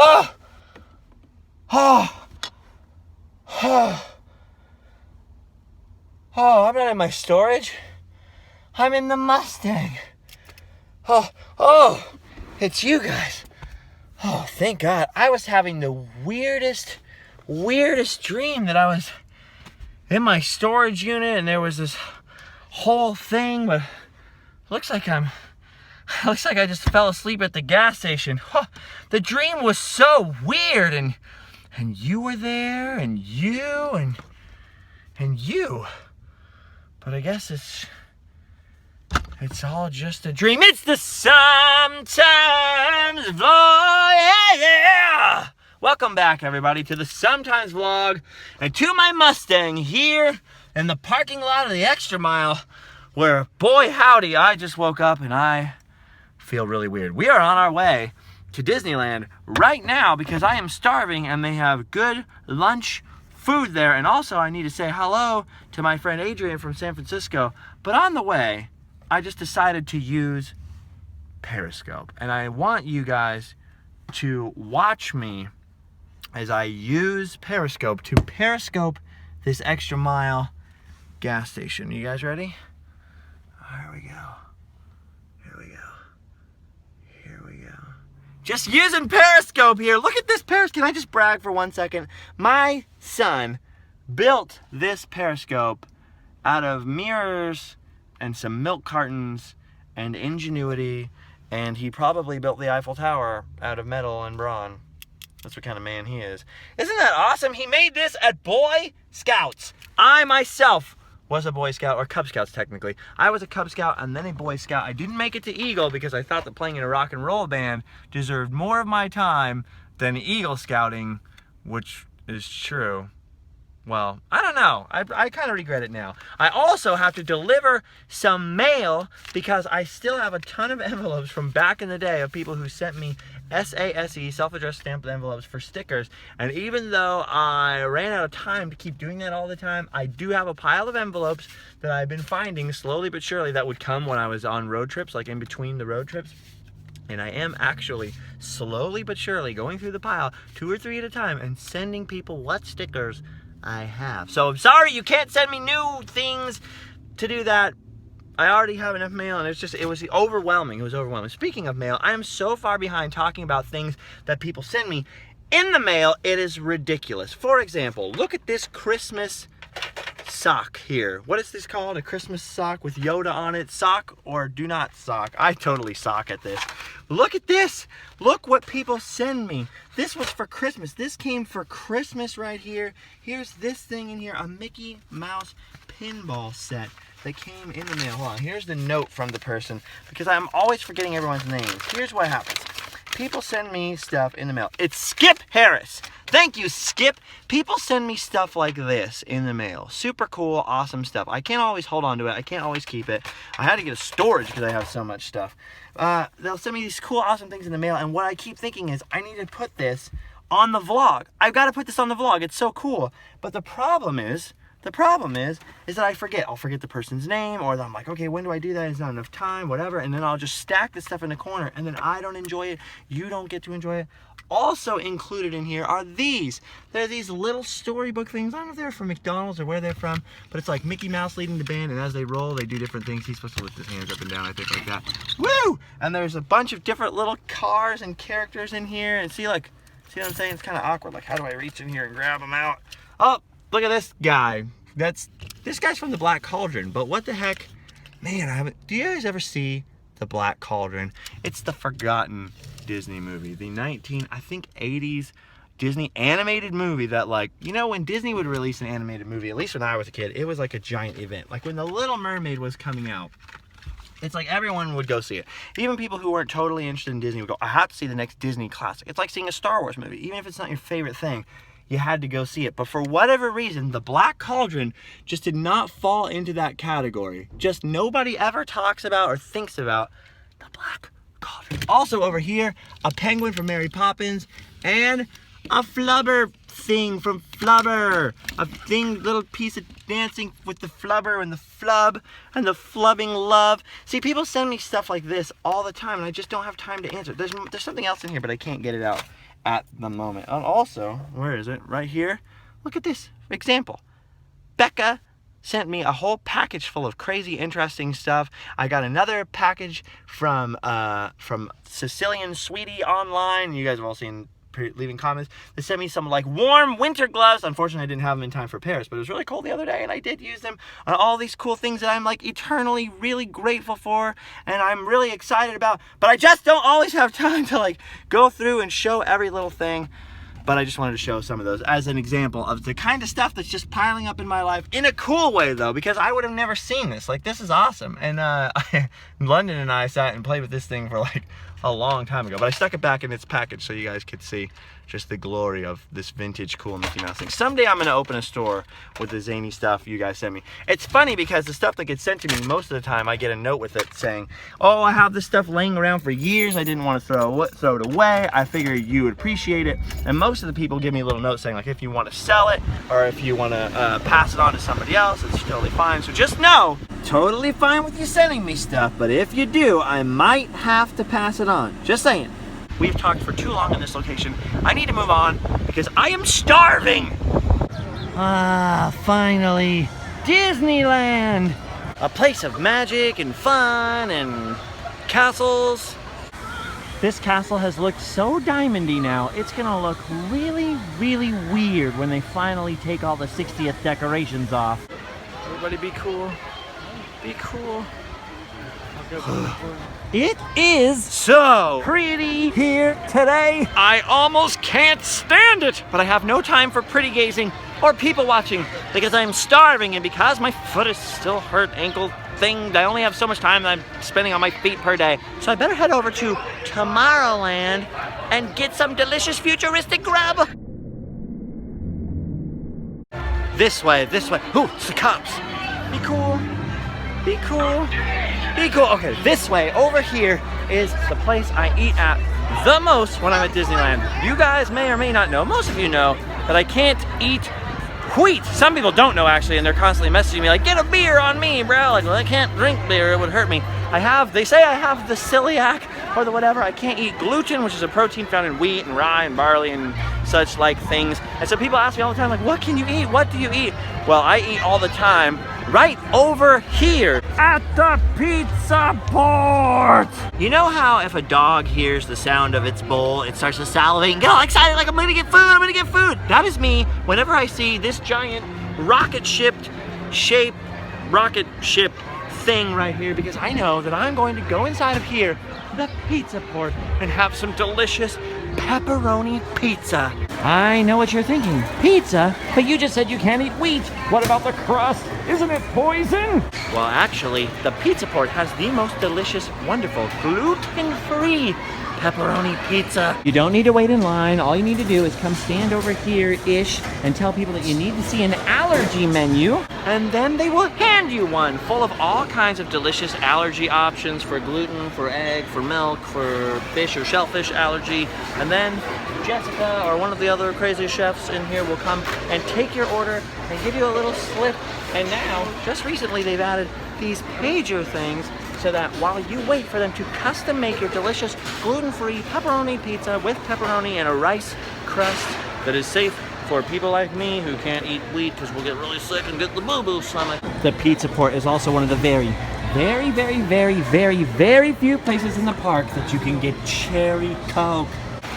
Oh! Oh! Oh! Oh, I'm not in my storage. I'm in the Mustang. Oh, it's you guys. Oh, thank God. I was having the weirdest dream that I was in my storage unit and there was this whole thing, but looks like I just fell asleep at the gas station. Oh, the dream was so weird, and you were there, and you. But I guess it's all just a dream. It's the Sometimes Vlog. Yeah! Welcome back, everybody, to the Sometimes Vlog and to my Mustang here in the parking lot of the Extra Mile, where, boy howdy, I just woke up and I feel really weird. We are on our way to Disneyland right now because I am starving and they have good lunch food there. And also I need to say hello to my friend Adrian from San Francisco. But on the way, I just decided to use Periscope. And I want you guys to watch me as I use Periscope to Periscope this Extra Mile gas station. You guys ready? Here we go. Just using Periscope here. Look at this Periscope. Can I just brag for 1 second? My son built this Periscope out of mirrors and some milk cartons and ingenuity, and he probably built the Eiffel Tower out of metal and brawn. That's what kind of man he is. Isn't that awesome? He made this at Boy Scouts. I myself was a Boy Scout, or Cub Scouts technically. I was a Cub Scout and then a Boy Scout. I didn't make it to Eagle because I thought that playing in a rock and roll band deserved more of my time than Eagle Scouting, which is true. Well, I don't know. I kind of regret it now. I also have to deliver some mail because I still have a ton of envelopes from back in the day of people who sent me SASE, self-addressed stamped envelopes for stickers. And even though I ran out of time to keep doing that all the time, I do have a pile of envelopes that I've been finding slowly but surely that would come when I was on road trips, like in between the road trips. And I am actually slowly but surely going through the pile 2 or 3 at a time and sending people what stickers I have. So I'm sorry you can't send me new things to do that. I already have enough mail, and it was overwhelming. It was overwhelming. Speaking of mail, I am so far behind talking about things that people send me in the mail. It is ridiculous. For example, look at this Christmas sock here. What is this called? A Christmas sock with Yoda on it? Sock or do not sock? I totally sock at this. Look at this. Look what people send me. This was for Christmas. This came for Christmas right here. Here's this thing in here, a Mickey Mouse pinball set that came in the mail. Hold on. Here's the note from the person because I'm always forgetting everyone's names. Here's what happens. People send me stuff in the mail. It's Skip Harris. Thank you, Skip. People send me stuff like this in the mail. Super cool, awesome stuff. I can't always hold on to it. I can't always keep it. I had to get a storage because I have so much stuff. They'll send me these cool, awesome things in the mail, and what I keep thinking is I need to put this on the vlog. I've got to put this on the vlog. It's so cool. But the problem is that I forget. I'll forget the person's name, or I'm like, okay, when do I do that? It's not enough time, whatever. And then I'll just stack this stuff in the corner, and then I don't enjoy it. You don't get to enjoy it. Also included in here are these. They're these little storybook things. I don't know if they're from McDonald's or where they're from, but it's like Mickey Mouse leading the band, and as they roll, they do different things. He's supposed to lift his hands up and down, I think, like that. Woo! And there's a bunch of different little cars and characters in here. And see what I'm saying? It's kind of awkward. Like, how do I reach in here and grab them out? Oh, look at this guy. This guy's from the Black Cauldron, but what the heck? Man, do you guys ever see the Black Cauldron? It's the forgotten Disney movie, the 80s Disney animated movie that, like, you know, when Disney would release an animated movie, at least when I was a kid, it was like a giant event. Like when The Little Mermaid was coming out, it's like everyone would go see it. Even people who weren't totally interested in Disney would go, I have to see the next Disney classic. It's like seeing a Star Wars movie. Even if it's not your favorite thing, you had to go see it. But for whatever reason, the Black Cauldron just did not fall into that category. Just nobody ever talks about or thinks about the Black Cauldron. Also over here, a penguin from Mary Poppins and a flubber thing from Flubber. A thing, little piece of dancing with the flubber and the flub and the flubbing love. See, people send me stuff like this all the time and I just don't have time to answer. There's something else in here, but I can't get it out. at the moment. And also, where is it? Right here. Look at this example. Becca sent me a whole package full of crazy, interesting stuff. I got another package from Sicilian Sweetie online. You guys have all seen leaving comments. They sent me some like warm winter gloves. Unfortunately, I didn't have them in time for Paris, but it was really cold the other day, and I did use them on all these cool things that I'm like eternally really grateful for, and I'm really excited about. But I just don't always have time to like go through and show every little thing. But I just wanted to show some of those as an example of the kind of stuff that's just piling up in my life in a cool way, though, because I would have never seen this. Like, this is awesome. And London and I sat and played with this thing for like a long time ago, but I stuck it back in its package so you guys could see just the glory of this vintage cool Mickey Mouse thing. Someday I'm gonna open a store with the zany stuff you guys sent me. It's funny because the stuff that gets sent to me, most of the time I get a note with it saying, oh, I have this stuff laying around for years, I didn't want to throw it away, I figured you would appreciate it. And most of the people give me a little note saying like, if you want to sell it or if you want to pass it on to somebody else, it's totally fine. So just know, totally fine with you sending me stuff, but if you do, I might have to pass it on. Just saying. We've talked for too long in this location. I need to move on because I am starving. Ah, finally, Disneyland. A place of magic and fun and castles. This castle has looked so diamondy now, it's gonna look really, really weird when they finally take all the 60th decorations off. Everybody be cool. Be cool. It is so pretty here today. I almost can't stand it. But I have no time for pretty gazing or people watching because I'm starving and because my foot is still hurt ankle thing. I only have so much time that I'm spending on my feet per day. So I better head over to Tomorrowland and get some delicious futuristic grub. This way, this way. Ooh, it's the cops. Be cool. Be cool. Be cool. Okay, this way, over here, is the place I eat at the most when I'm at Disneyland. You guys may or may not know, most of you know, that I can't eat wheat. Some people don't know, actually, and they're constantly messaging me like, get a beer on me, bro. Like, well, I can't drink beer, it would hurt me. They say I have the celiac or the whatever. I can't eat gluten, which is a protein found in wheat and rye and barley and such like things. And so people ask me all the time, like, what can you eat? What do you eat? Well, I eat all the time right over here at the pizza port. You know how if a dog hears the sound of its bowl, it starts to salivate and get all excited like, I'm gonna get food, I'm gonna get food. That is me whenever I see this giant rocket ship thing right here, because I know that I'm going to go inside of here, the pizza port, and have some delicious pepperoni pizza. I know what you're thinking. Pizza? But you just said you can't eat wheat. What about the crust? Isn't it poison? Well, actually, the pizza port has the most delicious, wonderful, gluten-free pepperoni pizza. You don't need to wait in line. All you need to do is come stand over here-ish and tell people that you need to see an allergy menu, and then they will hand you one full of all kinds of delicious allergy options for gluten, for egg, for milk, for fish or shellfish allergy. And then Jessica or one of the other crazy chefs in here will come and take your order and give you a little slip. And now, just recently, they've added these pager things so that while you wait for them to custom make your delicious gluten-free pepperoni pizza with pepperoni and a rice crust that is safe for people like me who can't eat wheat because we'll get really sick and get the boo-boo stomach. The pizza port is also one of the very few places in the park that you can get cherry Coke.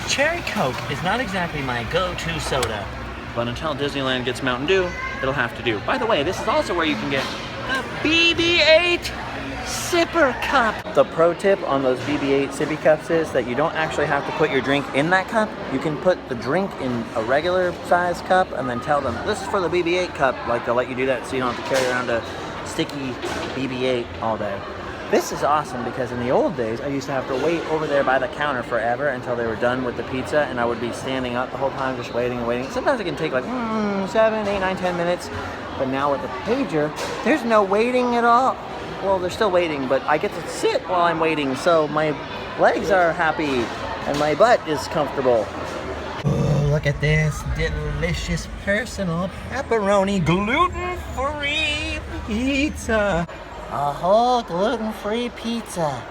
Cherry Coke is not exactly my go-to soda, but until Disneyland gets Mountain Dew, it'll have to do. By the way, this is also where you can get the BB-8 sipper cup. The pro tip on those BB-8 sippy cups is that you don't actually have to put your drink in that cup. You can put the drink in a regular size cup and then tell them, this is for the BB-8 cup. Like, they'll let you do that so you don't have to carry around a sticky BB-8 all day. This is awesome because in the old days, I used to have to wait over there by the counter forever until they were done with the pizza, and I would be standing up the whole time just waiting and waiting. Sometimes it can take like 7, 8, 9, 10 minutes. But now with the pager, there's no waiting at all. Well, they're still waiting, but I get to sit while I'm waiting, so my legs are happy and my butt is comfortable. Oh, look at this delicious personal pepperoni gluten-free pizza. A whole gluten-free pizza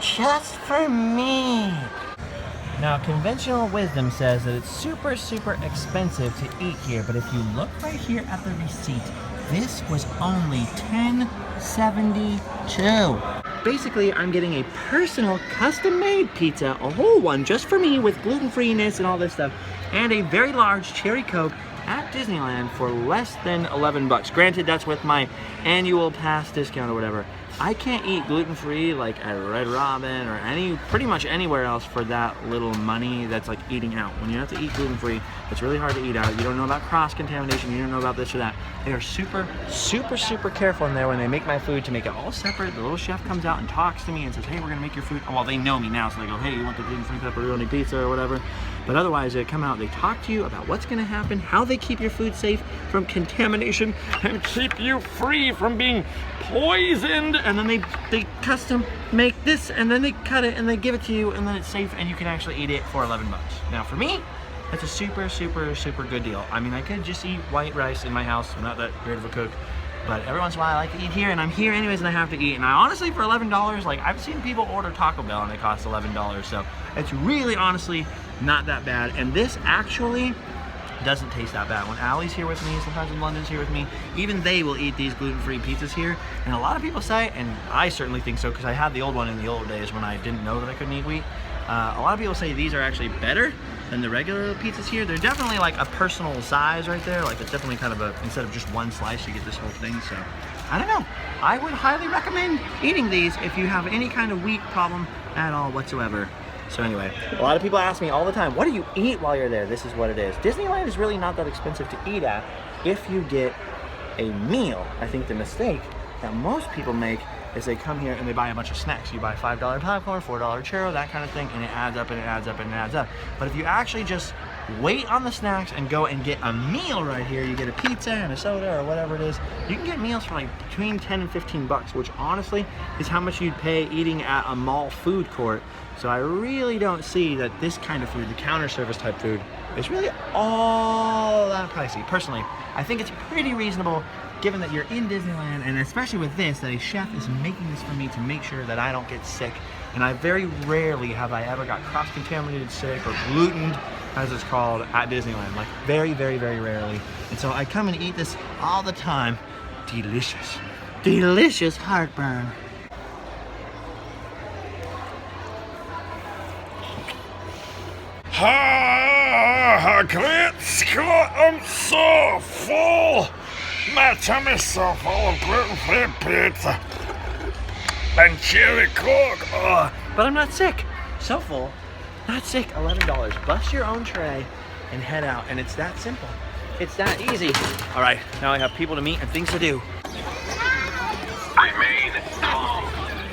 just for me. Now, conventional wisdom says that it's super, super expensive to eat here, but if you look right here at the receipt, this was only $10.72. Basically, I'm getting a personal custom-made pizza, a whole one just for me with gluten-freeness and all this stuff, and a very large cherry Coke at Disneyland for less than 11 bucks. Granted, that's with my annual pass discount or whatever. I can't eat gluten-free like at Red Robin or pretty much anywhere else for that little money. That's like eating out. When you have to eat gluten-free, it's really hard to eat out. You don't know about cross-contamination, you don't know about this or that. They are super, super, super careful in there when they make my food to make it all separate. The little chef comes out and talks to me and says, hey, we're gonna make your food. Well, they know me now, so they go, hey, you want the gluten-free pepperoni pizza or whatever. But otherwise, they come out, they talk to you about what's gonna happen, how they keep your food safe from contamination, and keep you free from being poisoned. And then they custom make this, and then they cut it, and they give it to you, and then it's safe, and you can actually eat it for 11 bucks. Now for me, that's a super, super, super good deal. I mean, I could just eat white rice in my house. I'm not that great of a cook. But every once in a while I like to eat here, and I'm here anyways, and I have to eat. And I honestly, for $11, like I've seen people order Taco Bell and it costs $11. So it's really honestly not that bad. And this actually doesn't taste that bad. When Allie's here with me, sometimes when London's here with me, even they will eat these gluten-free pizzas here. And a lot of people say, and I certainly think so, because I had the old one in the old days when I didn't know that I couldn't eat wheat. A lot of people say these are actually better than the regular pizzas here. They're definitely like a personal size right there. Like it's definitely kind of a, instead of just one slice, you get this whole thing. So I don't know. I would highly recommend eating these if you have any kind of wheat problem at all whatsoever. So anyway, a lot of people ask me all the time, what do you eat while you're there? This is what it is. Disneyland is really not that expensive to eat at if you get a meal. I think the mistake that most people make is they come here and they buy a bunch of snacks. You buy $5 popcorn, $4 churro, that kind of thing, and it adds up and it adds up and it adds up. But if you actually just wait on the snacks and go and get a meal right here, you get a pizza and a soda or whatever it is, you can get meals for like between 10 and 15 bucks, which honestly is how much you'd pay eating at a mall food court. So I really don't see that this kind of food, the counter service type food, is really all that pricey. Personally, I think it's pretty reasonable given that you're in Disneyland, and especially with this, that a chef is making this for me to make sure that I don't get sick. And I very rarely have I ever got cross-contaminated sick or glutened, as it's called, at Disneyland. Like very, very, very rarely. And so I come and eat this all the time. Delicious, delicious heartburn. Grant Scott, I'm so full. My tummy's so full of gluten-free pizza and cherry Coke. But I'm not sick. So full, not sick. $11. Bust your own tray and head out. And it's that simple. It's that easy. All right, now I have people to meet and things to do.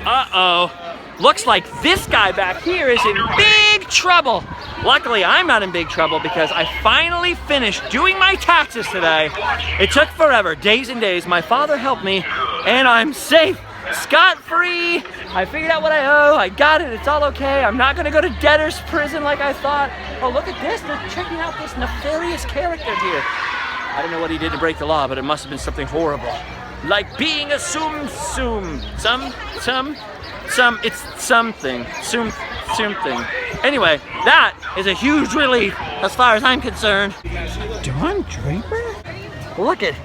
Uh-oh. Looks like this guy back here is in big trouble. Luckily, I'm not in big trouble because I finally finished doing my taxes today. It took forever, days and days. My father helped me, and I'm safe, scot-free. I figured out what I owe. I got it. It's all okay. I'm not going to go to debtor's prison like I thought. Oh, look at this. They're checking out this nefarious character here. I don't know what he did to break the law, but it must have been something horrible. Like being a it's something. Something. Anyway, that is a huge relief as far as I'm concerned. Don Draper? Look at,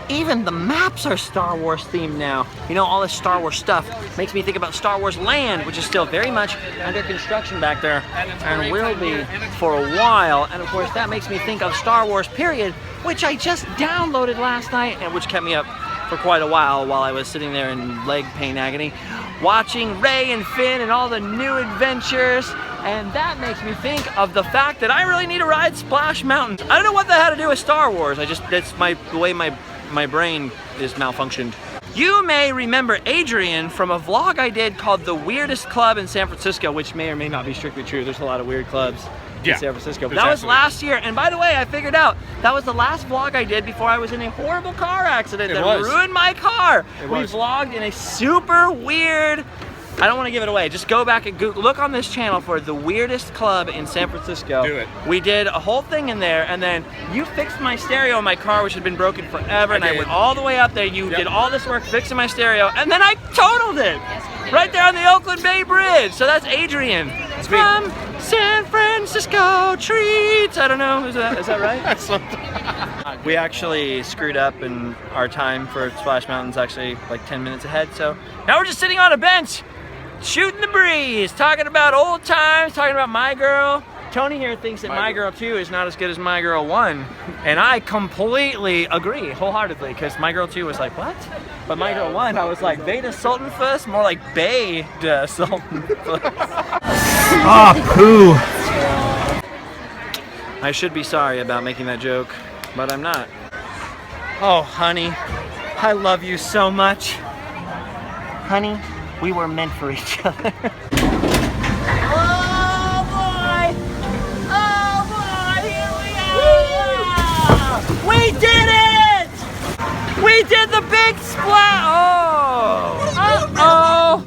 even the maps are Star Wars themed now. You know, all this Star Wars stuff makes me think about Star Wars Land, which is still very much under construction back there and will be for a while. And of course, that makes me think of Star Wars Period, which I just downloaded last night and which kept me up for quite a while I was sitting there in leg pain agony, watching Rey and Finn and all the new adventures. And that makes me think of the fact that I really need to ride Splash Mountain. I don't know what that had to do with Star Wars. That's the way my brain is malfunctioned. You may remember Adrian from a vlog I did called The Weirdest Club in San Francisco, which may or may not be strictly true. There's a lot of weird clubs in San Francisco. That was last year. And by the way, I figured out that was the last vlog I did before I was in a horrible car accident that ruined my car. We vlogged in a super weird, I don't want to give it away. Just go back and Google, look on this channel for The Weirdest Club in San Francisco. Do it. We did a whole thing in there, and then you fixed my stereo in my car, which had been broken forever, and I went all the way up there. You did all this work fixing my stereo, and then I totaled it right there on the Oakland Bay Bridge. So that's Adrian from San Francisco. Disco treats. I don't know. Is that right? We actually screwed up, and our time for Splash Mountain's actually like 10 minutes ahead. So now we're just sitting on a bench, shooting the breeze, talking about old times, talking about My Girl. Tony here thinks that My Girl 2 is not as good as My Girl 1, and I completely agree, wholeheartedly, because My Girl 2 was like, what? But My Girl 1, I was like, Beta Sultanfuss? More like Beta Sultanfuss. Ah, poo! I should be sorry about making that joke, but I'm not. Oh, honey, I love you so much. Honey, we were meant for each other. We did it! We did the big splat! Oh! Uh-oh!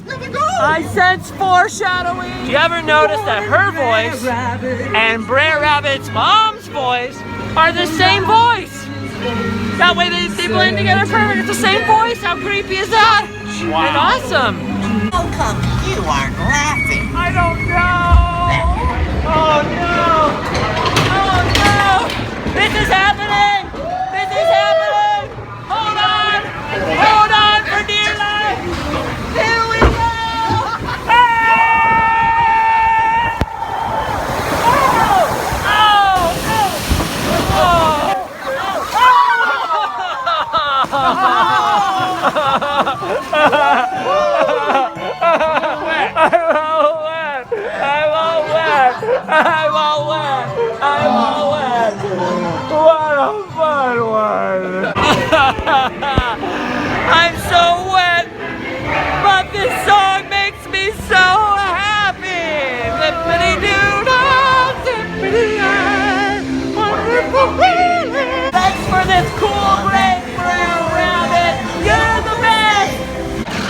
I sense foreshadowing! Do you ever notice that her voice and Brer Rabbit's mom's voice are the same voice? That way they blend together perfect. It's the same voice. How creepy is that? Wow. And awesome. How come you aren't laughing? I don't know. Oh no. Oh no. This is happening. This is happening. Hold on. Hold on for dear life. Here we go. I'm so wet, but this song makes me so happy. Zippity-doo-dah, zippity-ah, wonderful feeling. Thanks for this cool break, Brer Rabbit. You're the best.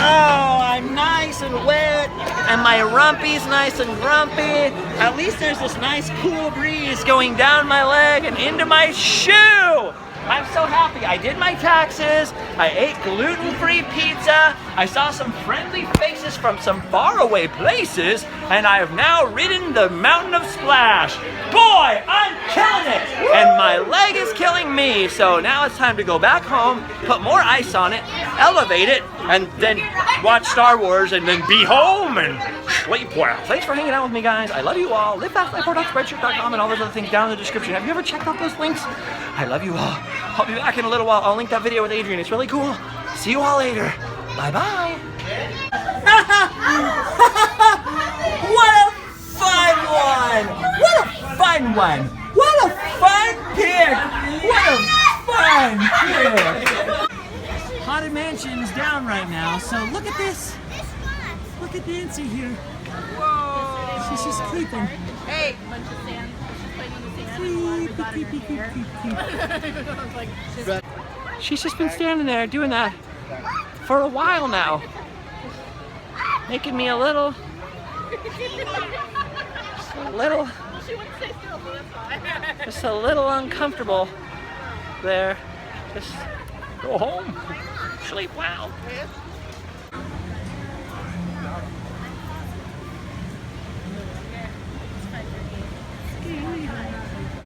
Oh, I'm nice and wet, and my rumpy's nice and grumpy. At least there's this nice cool breeze going down my leg and into my shoe. I'm so happy. I did my taxes, I ate gluten-free pizza, I saw some friendly faces from some faraway places, and I have now ridden the mountain of Splash. Boy, I'm killing it! And my leg is killing me, so now it's time to go back home, put more ice on it, elevate it, and then watch Star Wars, and then be home and sleep well. Thanks for hanging out with me, guys. I love you all. LiveFastLifeWorld.spreadshirt.com and all those other things down in the description. Have you ever checked out those links? I love you all. I'll be back in a little while. I'll link that video with Adrian. It's really cool. See you all later. Bye-bye. What a fun one. What a fun one. What a fun pick. What a fun pick. Haunted Mansion's down right now, so look at this. Look at Nancy here. Whoa. She's just creeping. Hey, bunch of sand. She's just been standing there doing that for a while now, making me a little just a little uncomfortable there. Just go home, sleep well.